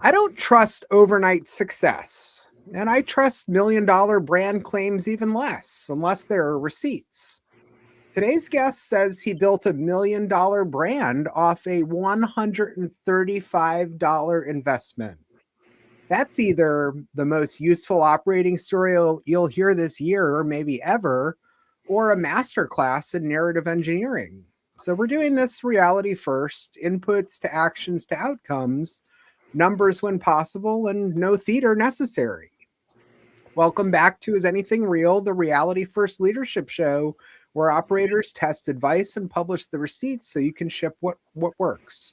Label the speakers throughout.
Speaker 1: I don't trust overnight success, and I trust $1 million brand claims even less, unless there are receipts. Today's guest says he built $1 million brand off a $135 investment. That's either the most useful operating story you'll hear this year or maybe ever, or a masterclass in narrative engineering. So we're doing this reality first, inputs to actions to outcomes, numbers when possible, and no theater necessary. Welcome back to Is Anything Real, the reality first leadership show where operators test advice and publish the receipts so you can ship what works.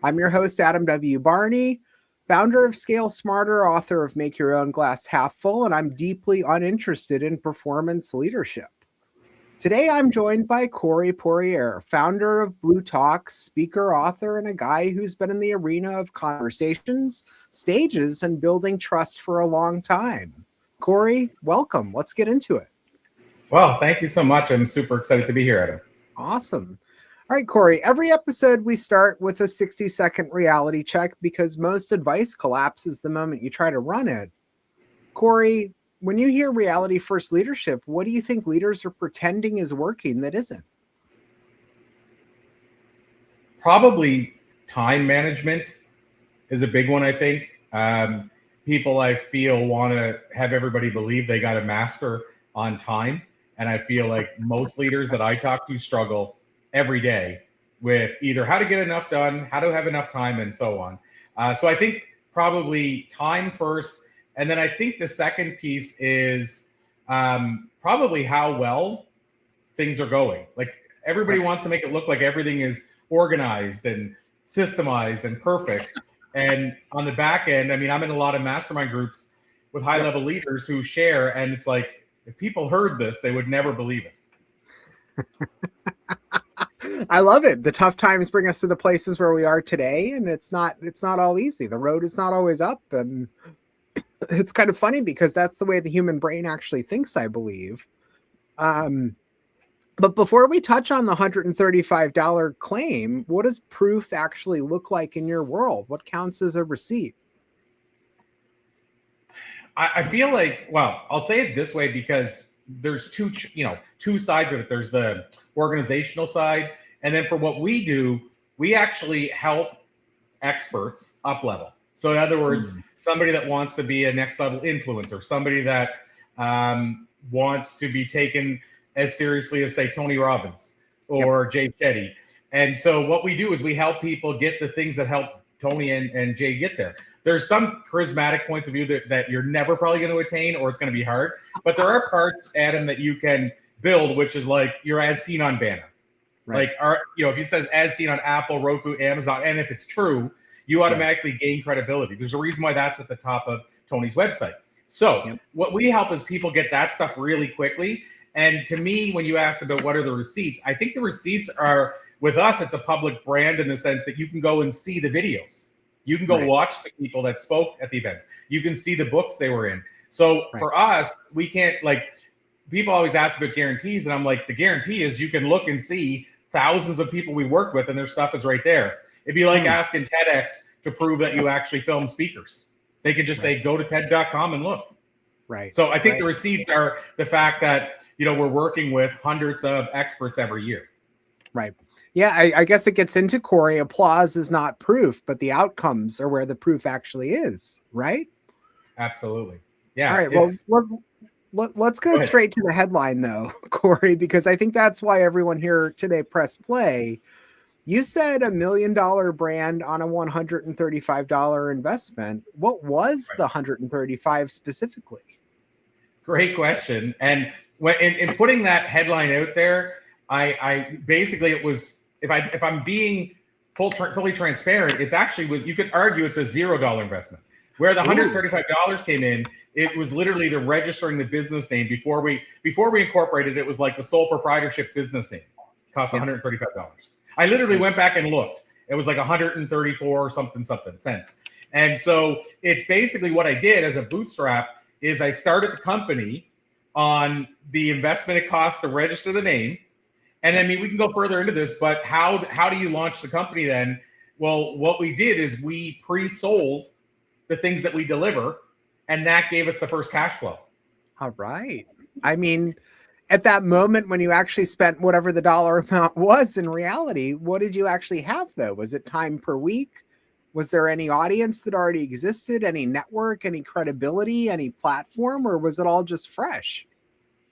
Speaker 1: I'm your host, Adam W. Barney, founder of Scale Smarter, author of Make Your Own Glass Half Full, and I'm deeply uninterested in performance leadership. Today, I'm joined by Corey Poirier, founder of Blue Talk, speaker, author, and a guy who's been in the arena of conversations, stages, and building trust for a long time. Corey, welcome. Let's get into it.
Speaker 2: Well, thank you so much. I'm super excited to be here, Adam.
Speaker 1: Awesome. All right, Corey, every episode we start with a 60-second reality check because most advice collapses the moment you try to run it. Corey, when you hear reality first leadership, what do you think leaders are pretending is working that isn't?
Speaker 2: Probably time management is a big one, I think. People, I feel, want to have everybody believe they got a master on time. And I feel like most leaders that I talk to struggle every day with either how to get enough done, how to have enough time, and so on. So I think probably time first. And then I think the second piece is probably how well things are going. Like everybody wants to make it look like everything is organized and systemized and perfect. And on the back end, I mean, I'm in a lot of mastermind groups with high level leaders who share, and it's like, if people heard this, they would never believe it.
Speaker 1: I love it. The tough times bring us to the places where we are today, and it's not all easy. The road is not always up, and it's kind of funny because that's the way the human brain actually thinks, I believe. But before we touch on the $135 claim, what does proof actually look like in your world? What counts as a receipt?
Speaker 2: I feel like, well, I'll say it this way because there's two sides of it. There's the organizational side. And then for what we do, we actually help experts up level. So in other words, somebody that wants to be a next level influencer, somebody that wants to be taken as seriously as, say, Tony Robbins or Jay Shetty. And so what we do is we help people get the things that help Tony and Jay get there. There's some charismatic points of view that you're never probably going to attain, or it's going to be hard. But there are parts, Adam, that you can build, which is like you're as seen on banner. Right. Like, if it says as seen on Apple, Roku, Amazon, and if it's true, you automatically gain credibility. There's a reason why that's at the top of Tony's website. So what we help is people get that stuff really quickly. And to me, when you asked about what are the receipts, I think the receipts are, with us, it's a public brand in the sense that you can go and see the videos. You can go watch the people that spoke at the events. You can see the books they were in. So for us, we can't, like, people always ask about guarantees. And I'm like, the guarantee is you can look and see thousands of people we work with and their stuff is right there. It'd be like asking TEDx to prove that you actually film speakers. They could just say, go to TED.com and look.
Speaker 1: Right.
Speaker 2: So I think the receipts are the fact that, we're working with hundreds of experts every year.
Speaker 1: Right. Yeah, I guess it gets into, Corey, applause is not proof, but the outcomes are where the proof actually is, right?
Speaker 2: Absolutely. Yeah.
Speaker 1: All right. Well, let's go straight to the headline, though, Corey, because I think that's why everyone here today pressed play. You said $1 million brand on a $135 investment. What was the $135 specifically?
Speaker 2: Great question. And when in putting that headline out there, I basically, it was, if I'm being fully transparent, it's actually you could argue it's a $0 investment. Where the $135 came in, it was literally the registering the business name before we incorporated. It was like the sole proprietorship business name. It cost $135. I literally went back and looked. It was like 134 something cents. And so it's basically what I did as a bootstrap is I started the company on the investment it costs to register the name. And I mean, we can go further into this, but how do you launch the company then? Well, what we did is we pre-sold the things that we deliver. And that gave us the first cash flow.
Speaker 1: All right. I mean, at that moment when you actually spent whatever the dollar amount was in reality, what did you actually have though? Was it time per week? Was there any audience that already existed, any network, any credibility, any platform, or was it all just fresh?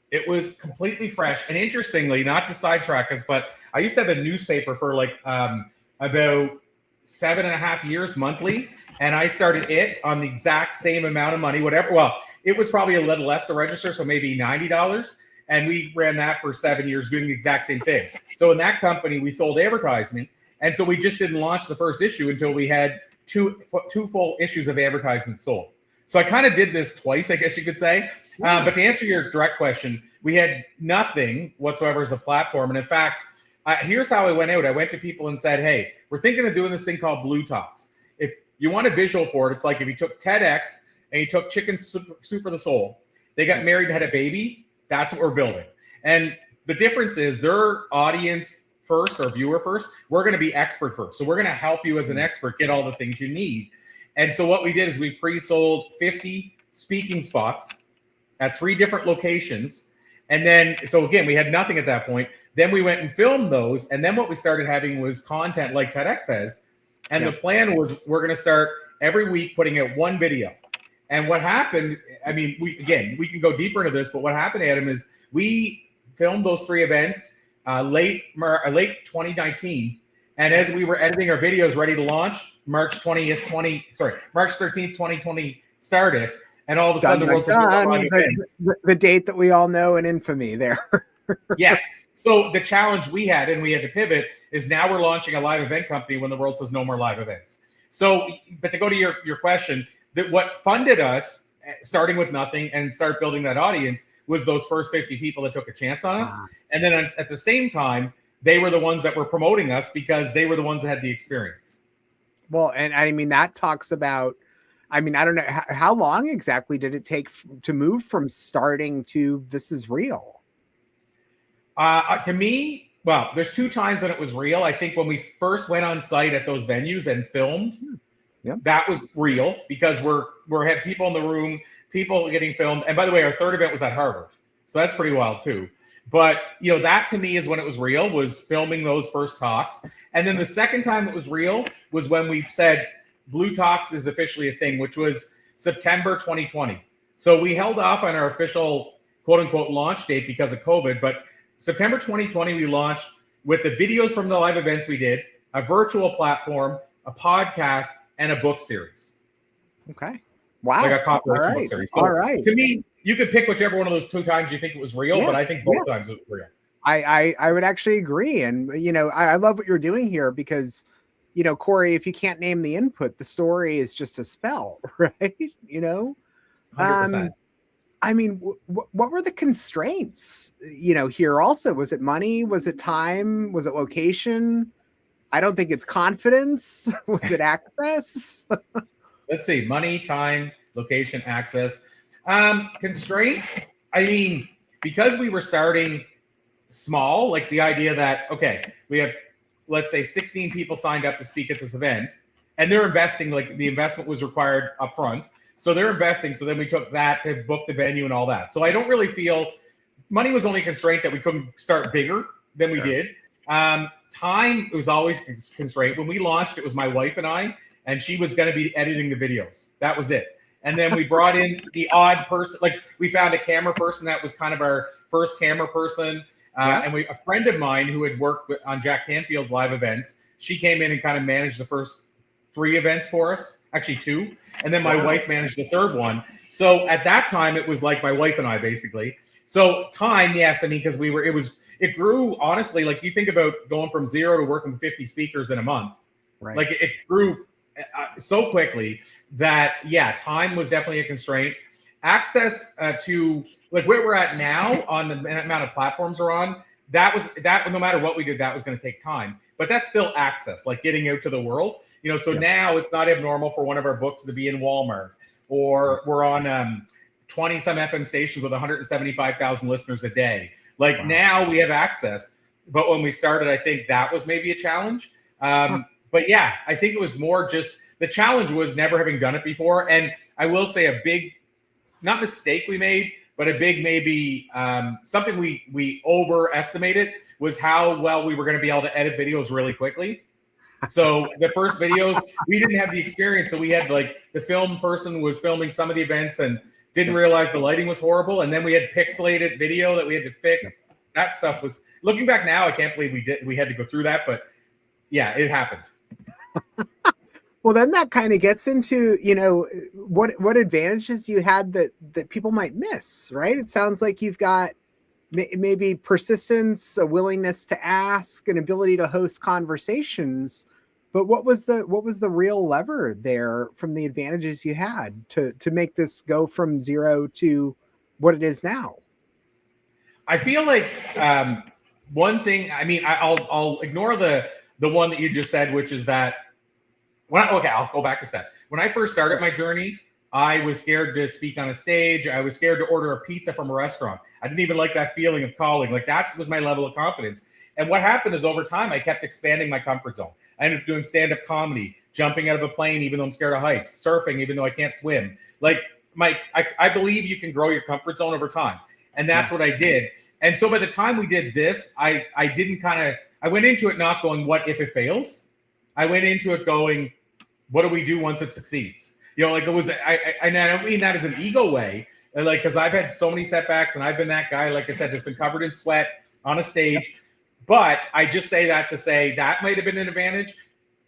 Speaker 2: It was completely fresh. And interestingly, not to sidetrack us, but I used to have a newspaper for like about 7.5 years monthly. And I started it on the exact same amount of money, whatever. Well, it was probably a little less to register, so maybe $90. And we ran that for 7 years doing the exact same thing. So in that company, we sold advertisement. And so we just didn't launch the first issue until we had two full issues of advertisement sold. So I kind of did this twice, I guess you could say. But to answer your direct question, we had nothing whatsoever as a platform. And in fact, here's how I went out. I went to people and said, hey, we're thinking of doing this thing called bLU Talks. If you want a visual for it, it's like if you took TEDx and you took Chicken Soup for the Soul, they got married and had a baby, that's what we're building. And the difference is their audience first or viewer first, we're going to be expert first. So we're going to help you as an expert get all the things you need. And so what we did is we pre-sold 50 speaking spots at 3 different locations. And then, so again, we had nothing at that point. Then we went and filmed those. And then what we started having was content like TEDx has. And the plan was we're going to start every week putting out 1 video. And what happened, I mean, we can go deeper into this, but what happened, Adam, is we filmed those 3 events late 2019. And as we were editing our videos ready to launch, March 13th, 2020 started. And all of a sudden, the world says,
Speaker 1: the date that we all know in infamy there.
Speaker 2: Yes. So the challenge we had, and we had to pivot, is now we're launching a live event company when the world says no more live events. So, but to go to your question, that what funded us, starting with nothing and start building that audience, was those first 50 people that took a chance on us. And then at the same time, they were the ones that were promoting us because they were the ones that had the experience.
Speaker 1: Well, and I mean, that talks about, I mean, I don't know, how long exactly did it take to move from starting to this is real?
Speaker 2: To me, well, there's 2 times when it was real. I think when we first went on site at those venues and filmed, that was real because we had people in the room, people getting filmed. And by the way, our 3rd event was at Harvard. So that's pretty wild too. But, you know, that to me is when it was real, was filming those first talks. And then the second time it was real was when we said bLU Talks is officially a thing, which was September 2020. So we held off on our official quote unquote launch date because of COVID. But September 2020, we launched with the videos from the live events we did, a virtual platform, a podcast, and a book series.
Speaker 1: Okay. Wow.
Speaker 2: Like a comprehensive book series. So
Speaker 1: all right.
Speaker 2: To me, you could pick whichever one of those 2 times you think it was real, but I think both times it was real.
Speaker 1: I would actually agree. And, you know, I love what you're doing here because, you know, Corey, if you can't name the input, the story is just a spell, right? You know?
Speaker 2: 100%.
Speaker 1: I mean, what were the constraints, you know, here also? Was it money? Was it time? Was it location? I don't think it's confidence. Was it access?
Speaker 2: Let's see. Money, time, location, access. Constraints. I mean, because we were starting small, like the idea that, okay, we have, let's say 16 people signed up to speak at this event and they're investing, like the investment was required up front. So they're investing. So then we took that to book the venue and all that. So I don't really feel money was only a constraint that we couldn't start bigger than we did. Time was always a constraint. When we launched, it was my wife and she was going to be editing the videos. That was it. And then we brought in the odd person, like we found a camera person that was kind of our first camera person. And a friend of mine who had worked on Jack Canfield's live events, she came in and kind of managed the first 3 events for us, actually 2. And then my wife managed the 3rd one. So at that time, it was like my wife and I basically. So time, yes, I mean, because it grew, honestly, like you think about going from 0 to working with 50 speakers in a month. Right. Like it grew so quickly that, time was definitely a constraint. Access to like where we're at now on the amount of platforms we're on, that no matter what we did, that was going to take time. But that's still access, like getting out to the world. You know, so now it's not abnormal for one of our books to be in Walmart, or we're on 20 some FM stations with 175,000 listeners a day. Like now we have access. But when we started, I think that was maybe a challenge. But yeah, I think it was more just the challenge was never having done it before. And I will say a big, not mistake we made, but a big maybe something we overestimated was how well we were going to be able to edit videos really quickly. So the first videos, we didn't have the experience. So we had like the film person was filming some of the events and didn't realize the lighting was horrible. And then we had pixelated video that we had to fix. That stuff was, looking back now, I can't believe we had to go through that. But yeah, it happened.
Speaker 1: Well, then that kind of gets into, you know, what advantages you had that people might miss, right? It sounds like you've got maybe persistence, a willingness to ask, an ability to host conversations. But what was the real lever there from the advantages you had to make this go from zero to what it is now?
Speaker 2: I feel like one thing, I mean, I'll ignore the one that you just said, which is that I'll go back a step. When I first started my journey, I was scared to speak on a stage. I was scared to order a pizza from a restaurant. I didn't even like that feeling of calling. Like that was my level of confidence. And what happened is over time, I kept expanding my comfort zone. I ended up doing stand-up comedy, jumping out of a plane, even though I'm scared of heights, surfing, even though I can't swim. Like I believe you can grow your comfort zone over time. And that's what I did. And so by the time we did this, I went into it not going, what if it fails? I went into it going, what do we do once it succeeds? You know, like it was, I don't mean that as an ego way, like, because I've had so many setbacks and I've been that guy, like I said, that's been covered in sweat on a stage. But I just say that to say that might have been an advantage.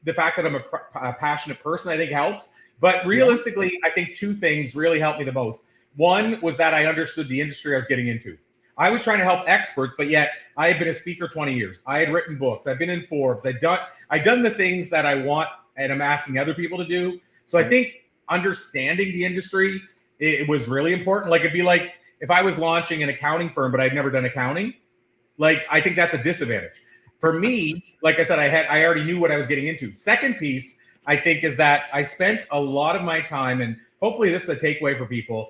Speaker 2: The fact that I'm a passionate person, I think helps. But realistically, I think two things really helped me the most. One was that I understood the industry I was getting into. I was trying to help experts, but yet I had been a speaker 20 years. I had written books. I've been in Forbes. I'd done the things that I want and I'm asking other people to do. So I think understanding the industry, it was really important. Like it'd be like if I was launching an accounting firm, but I'd never done accounting, like I think that's a disadvantage. For me, like I said, I already knew what I was getting into. Second piece, I think, is that I spent a lot of my time, and hopefully this is a takeaway for people.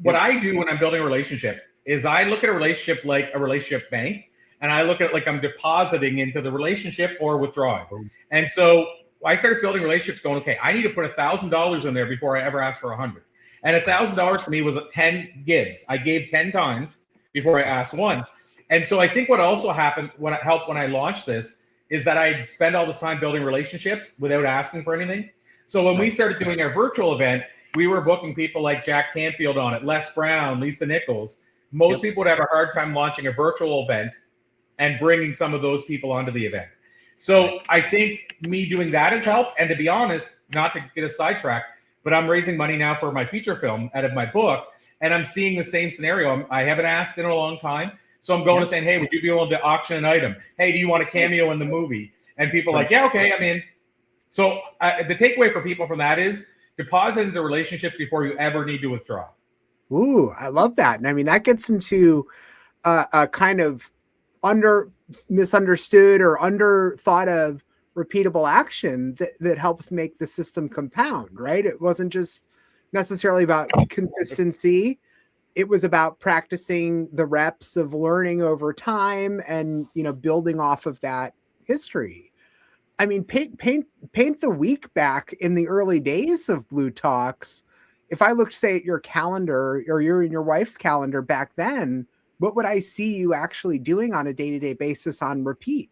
Speaker 2: What I do when I'm building a relationship is I look at a relationship like a relationship bank, and I look at it like I'm depositing into the relationship or withdrawing. And so I started building relationships going, okay, I need to put $1,000 in there before I ever ask for 100. And $1,000 for me was 10 gives. I gave 10 times before I asked once. And so I think what also happened when it helped when I launched this is that I spent all this time building relationships without asking for anything. So when we started doing our virtual event, we were booking people like Jack Canfield on it, Les Brown, Lisa Nichols. Most people would have a hard time launching a virtual event and bringing some of those people onto the event. So I think me doing that has helped. And to be honest, not to get a sidetrack, but I'm raising money now for my feature film out of my book. And I'm seeing the same scenario. I haven't asked in a long time. So I'm going to saying, hey, would you be able to auction an item? Hey, do you want a cameo in the movie? And people are like, yeah, okay, I'm in. So the takeaway for people from that is deposit into relationships before you ever need to withdraw.
Speaker 1: Ooh, I love that. And I mean, that gets into a kind of misunderstood or under thought of repeatable action that helps make the system compound, right? It wasn't just necessarily about consistency. It was about practicing the reps of learning over time and, you know, building off of that history. I mean, paint the week back in the early days of bLU Talks. If I looked, say, at your calendar or your wife's calendar back then, what would I see you actually doing on a day-to-day basis on repeat?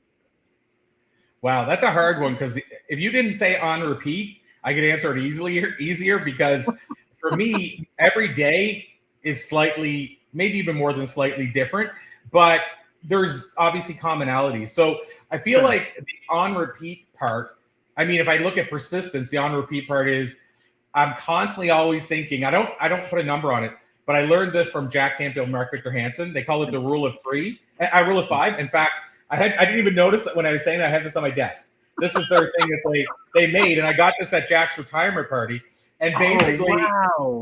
Speaker 2: Wow, that's a hard one, because if you didn't say on repeat, I could answer it easier because for me, every day is slightly, maybe even more than slightly different, but there's obviously commonalities. So I feel like the on repeat part, I mean, if I look at persistence, the on repeat part is I'm constantly always thinking, I don't put a number on it, but I learned this from Jack Canfield and Mark Victor Hansen. They call it the rule of rule of five. In fact, I didn't even notice that when I was saying that. I had this on my desk. This is their thing that they made, and I got this at Jack's retirement party. And basically,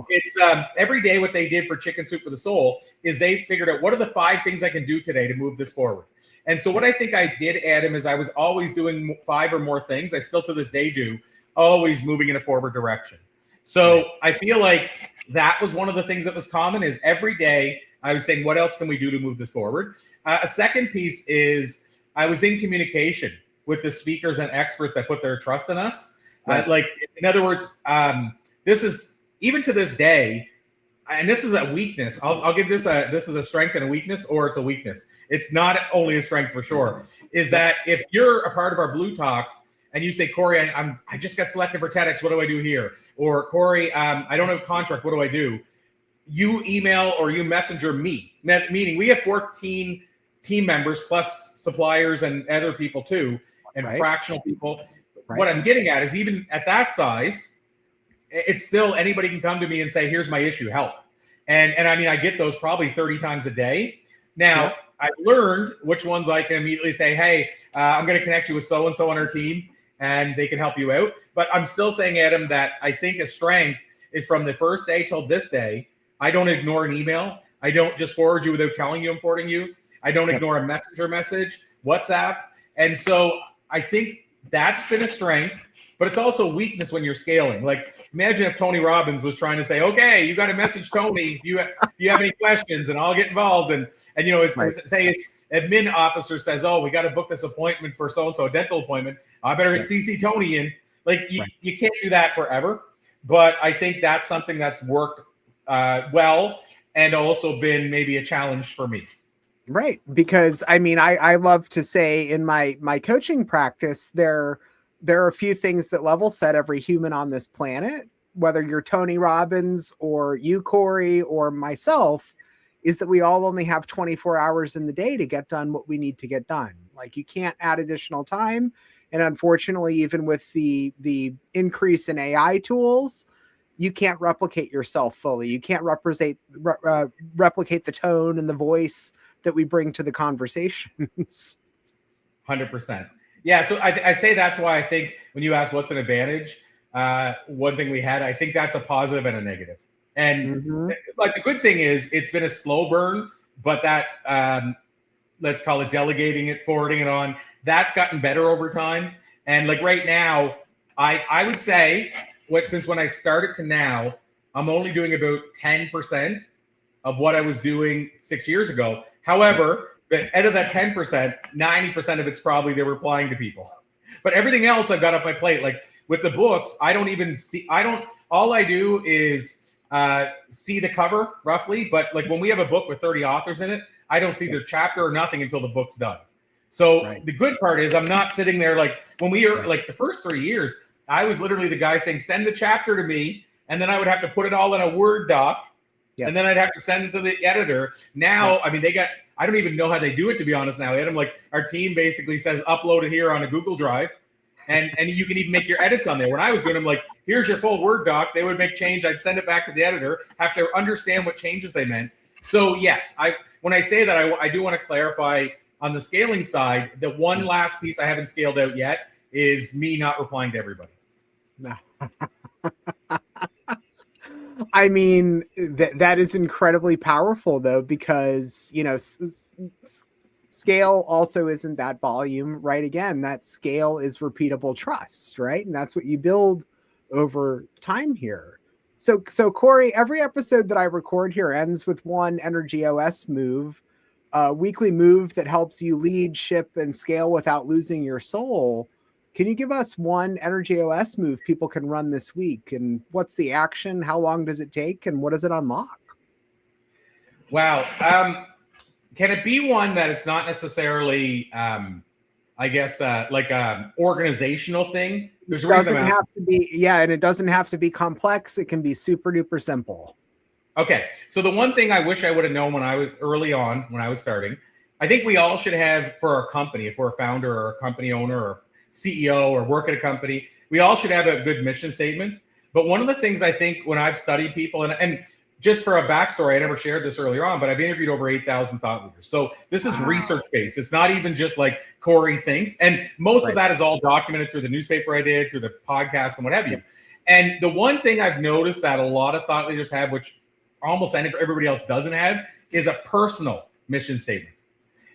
Speaker 2: it's every day what they did for Chicken Soup for the Soul is they figured out what are the 5 things I can do today to move this forward. And so what I think I did, Adam, is I was always doing 5 or more things. I still to this day do, always moving in a forward direction. So I feel like that was one of the things that was common is every day I was saying, what else can we do to move this forward? A second piece is I was in communication. with the speakers and experts that put their trust in us.
Speaker 1: Right.
Speaker 2: Like, in other words, this is, even to this day, and this is a weakness. I'll give this this is a strength and a weakness, or it's a weakness. It's not only a strength for sure. Is that if you're a part of our bLU Talks and you say, Corey, I just got selected for TEDx. What do I do here? Or Corey, I don't have a contract. What do I do? You email or you messenger me. Meaning we have 14 team members plus suppliers and other people too, and fractional people. Right. What I'm getting at is, even at that size, it's still, anybody can come to me and say, here's my issue, help. And I mean, I get those probably 30 times a day. Now, I've learned which ones I can immediately say, hey, I'm going to connect you with so-and-so on our team, and they can help you out. But I'm still saying, Adam, that I think a strength is from the first day till this day, I don't ignore an email. I don't just forward you without telling you I'm forwarding you. I don't ignore a messenger message, WhatsApp. And so I think that's been a strength. But it's also a weakness when you're scaling. Like, imagine if Tony Robbins was trying to say, okay, you got to message Tony if you have any questions, and I'll get involved. And you know, say his admin officer says, oh, we got to book this appointment for so-and-so, a dental appointment. I better CC Tony in. Like, you can't do that forever. But I think that's something that's worked well, and also been maybe a challenge for me.
Speaker 1: Right. Because I mean, I love to say in my coaching practice, there are a few things that level set every human on this planet, whether you're Tony Robbins or you, Corey, or myself, is that we all only have 24 hours in the day to get done what we need to get done. Like, you can't add additional time. And unfortunately, even with the increase in AI tools, you can't replicate yourself fully. You can't replicate the tone and the voice that we bring to the conversations.
Speaker 2: 100%. Yeah, so I'd say that's why I think when you ask what's an advantage, one thing we had, I think that's a positive and a negative. And like, the good thing is it's been a slow burn, but that let's call it delegating it, forwarding it on, that's gotten better over time. And like right now, I would say since when I started to now, I'm only doing about 10% of what I was doing 6 years ago. However, out of that 10%, 90% of it's probably they're replying to people. But everything else I've got up my plate. Like with the books, all I do is see the cover roughly. But like when we have a book with 30 authors in it, I don't see their chapter or nothing until the book's done. So the good part is I'm not sitting there like when we were like the first 3 years, I was literally the guy saying, send the chapter to me. And then I would have to put it all in a Word doc. And then I'd have to send it to the editor. Now, I mean, I don't even know how they do it, to be honest now, Adam. Like, our team basically says, upload it here on a Google Drive. And you can even make your edits on there. When I was doing them, like, here's your full Word doc. They would make change. I'd send it back to the editor, have to understand what changes they meant. So, yes, when I say that, I do want to clarify on the scaling side, the one last piece I haven't scaled out yet is me not replying to everybody.
Speaker 1: No. I mean, that is incredibly powerful, though, because, you know, scale also isn't that volume, right? Again, that scale is repeatable trust, right? And that's what you build over time here. So Corey, every episode that I record here ends with one Energy OS move, a weekly move that helps you lead, ship, and scale without losing your soul. Can you give us one Energy OS move people can run this week? And what's the action? How long does it take? And what does it unlock?
Speaker 2: Wow. Can it be one that it's not necessarily, I guess, like an organizational thing? There's a reason
Speaker 1: doesn't have to be, and it doesn't have to be complex. It can be super duper simple. Okay.
Speaker 2: So the one thing I wish I would have known when I was early on, when I was starting, I think we all should have for our company, if we're a founder or a company owner or CEO or work at a company, we all should have a good mission statement. But one of the things I think when I've studied people, and just for a backstory, I never shared this earlier on, but I've interviewed over 8,000 thought leaders. So this is research-based. It's not even just like Corey thinks. And most of that is all documented through the newspaper I did, through the podcast and what have you. And the one thing I've noticed that a lot of thought leaders have, which almost everybody else doesn't have, is a personal mission statement.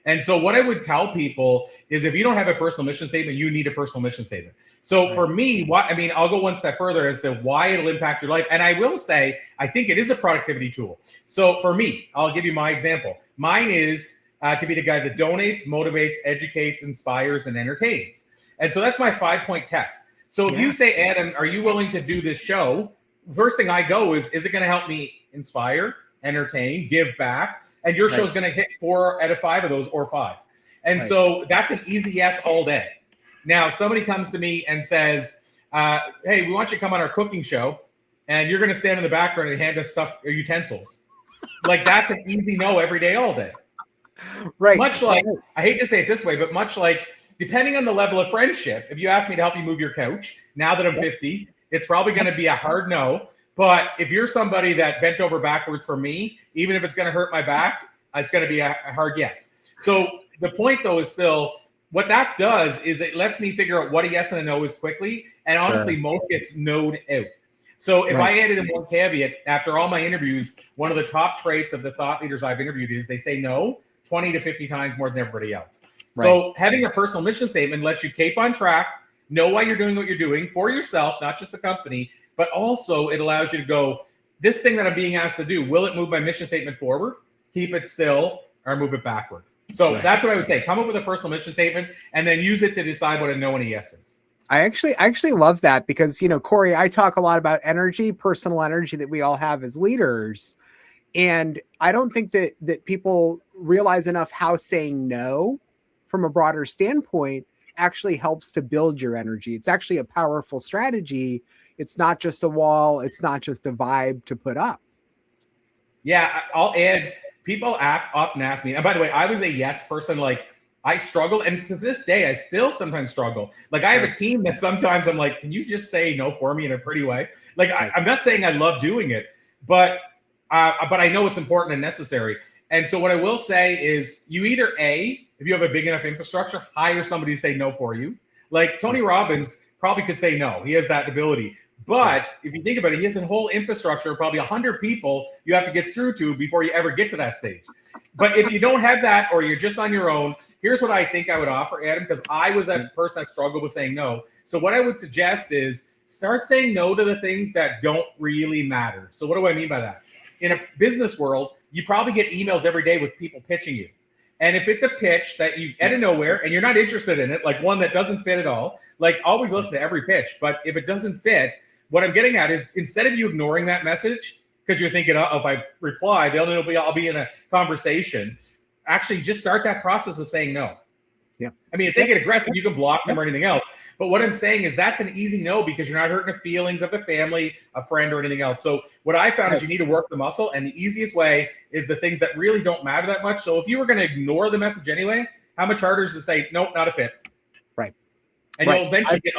Speaker 2: And so what I would tell people is if you don't have a personal mission statement, you need a personal mission statement. So for me, I'll go one step further as to why it'll impact your life. And I will say, I think it is a productivity tool. So for me, I'll give you my example. Mine is to be the guy that donates, motivates, educates, inspires, and entertains. And so that's my 5-point test. So if you say, Adam, are you willing to do this show? First thing I go is it going to help me inspire, entertain, give back? And your show's going to hit 4 out of 5 of those, or 5. And so that's an easy yes all day. Now, if somebody comes to me and says, hey, we want you to come on our cooking show, and you're going to stand in the background and hand us stuff or utensils. Like, that's an easy no every day, all day.
Speaker 1: Right.
Speaker 2: Much like, I hate to say it this way, but much like, depending on the level of friendship, if you ask me to help you move your couch, now that I'm 50, it's probably going to be a hard no. But if you're somebody that bent over backwards for me, even if it's going to hurt my back, it's going to be a hard yes. So the point, though, is still, what that does is it lets me figure out what a yes and a no is quickly. And honestly, most gets no'd out. So if I added in one caveat, after all my interviews, one of the top traits of the thought leaders I've interviewed is they say no 20 to 50 times more than everybody else. So having a personal mission statement lets you keep on track, know why you're doing what you're doing for yourself, not just the company, but also it allows you to go, this thing that I'm being asked to do, will it move my mission statement forward, keep it still, or move it backward? So that's what I would say. Come up with a personal mission statement and then use it to decide what a no and a yes is.
Speaker 1: I actually love that because, you know, Corey, I talk a lot about energy, personal energy that we all have as leaders. And I don't think that people realize enough how saying no from a broader standpoint actually helps to build your energy. It's actually a powerful strategy. It's not just a wall. It's not just a vibe to put up.
Speaker 2: Yeah, I'll add, people often ask me, and by the way, I was a yes person. Like, I struggled, and to this day, I still sometimes struggle. Like, I have a team that sometimes I'm like, can you just say no for me in a pretty way? Like, I'm not saying I love doing it, but I know it's important and necessary. And so what I will say is, you either if you have a big enough infrastructure, hire somebody to say no for you. Like Tony Robbins probably could say no. He has that ability. But if you think about it, he has a whole infrastructure, probably 100 people you have to get through to before you ever get to that stage. But if you don't have that, or you're just on your own, here's what I think I would offer, Adam, because I was that person that struggled with saying no. So what I would suggest is start saying no to the things that don't really matter. So what do I mean by that? In a business world, you probably get emails every day with people pitching you. And if it's a pitch that you out of nowhere and you're not interested in it, like one that doesn't fit at all, like always listen to every pitch. But if it doesn't fit, what I'm getting at is, instead of you ignoring that message because you're thinking, oh, if I reply, I'll be in a conversation. Actually, just start that process of saying no.
Speaker 1: Yeah.
Speaker 2: I mean, if they get aggressive, you can block them or anything else. But what I'm saying is that's an easy no, because you're not hurting the feelings of a family, a friend, or anything else. So what I found is you need to work the muscle. And the easiest way is the things that really don't matter that much. So if you were going to ignore the message anyway, how much harder is it to say, nope, not a fit?
Speaker 1: Right.
Speaker 2: And you'll eventually get,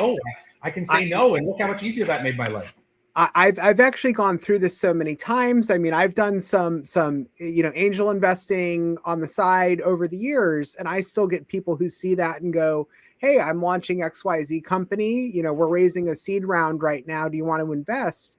Speaker 2: I can say no. And look how much easier that made my life.
Speaker 1: I've actually gone through this so many times. I mean, I've done some angel investing on the side over the years, and I still get people who see that and go, hey, I'm launching XYZ company. You know, we're raising a seed round right now. Do you want to invest?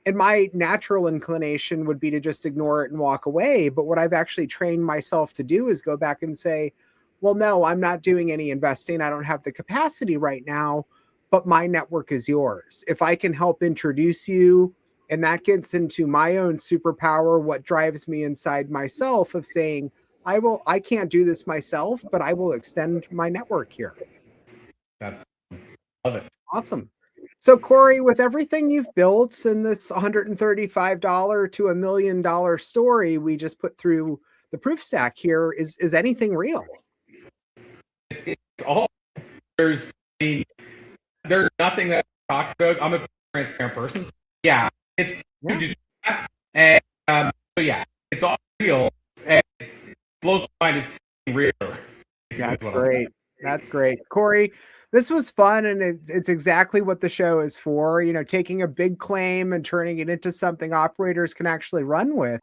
Speaker 1: And my natural inclination would be to just ignore it and walk away. But what I've actually trained myself to do is go back and say, well, no, I'm not doing any investing. I don't have the capacity right now. But my network is yours. If I can help introduce you, and that gets into my own superpower, what drives me inside myself of saying, I can't do this myself, but I will extend my network here.
Speaker 2: Love it.
Speaker 1: Awesome. So Corey, with everything you've built and this $135 to $1 million story we just put through the proof stack here, is anything real?
Speaker 2: It's all, there's nothing that I talk about. I'm a transparent person. Yeah, it's to do that. And so yeah, it's all real. And it blows my mind. It's real.
Speaker 1: That's great. That's great. Corey, this was fun, and it's exactly what the show is for. You know, taking a big claim and turning it into something operators can actually run with.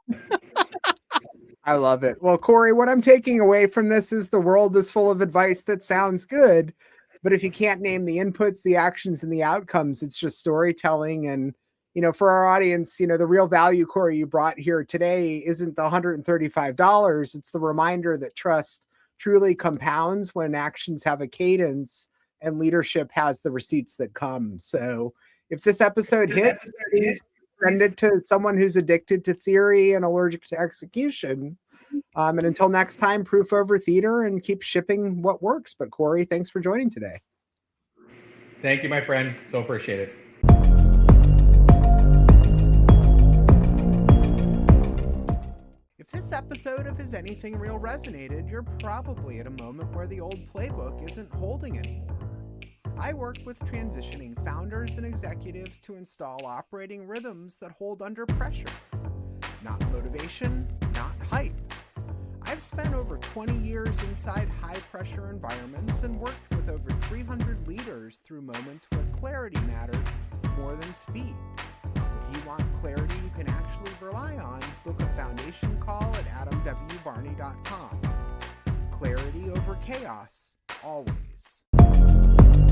Speaker 1: I love it. Well, Corey, what I'm taking away from this is the world is full of advice that sounds good, but if you can't name the inputs, the actions, and the outcomes, it's just storytelling. And, you know, for our audience, you know, the real value, Corey, you brought here today isn't the $135. It's the reminder that trust truly compounds when actions have a cadence and leadership has the receipts that come. So if this episode hits, please send it to someone who's addicted to theory and allergic to execution. And until next time, proof over theater, and keep shipping what works. But Corey, thanks for joining today.
Speaker 2: Thank you, my friend. So appreciate it.
Speaker 1: If this episode of Is Anything Real resonated, you're probably at a moment where the old playbook isn't holding anymore. I work with transitioning founders and executives to install operating rhythms that hold under pressure. Not motivation, not hype. I've spent over 20 years inside high-pressure environments and worked with over 300 leaders through moments where clarity mattered more than speed. If you want clarity you can actually rely on, book a foundation call at adamwbarney.com. Clarity over chaos, always.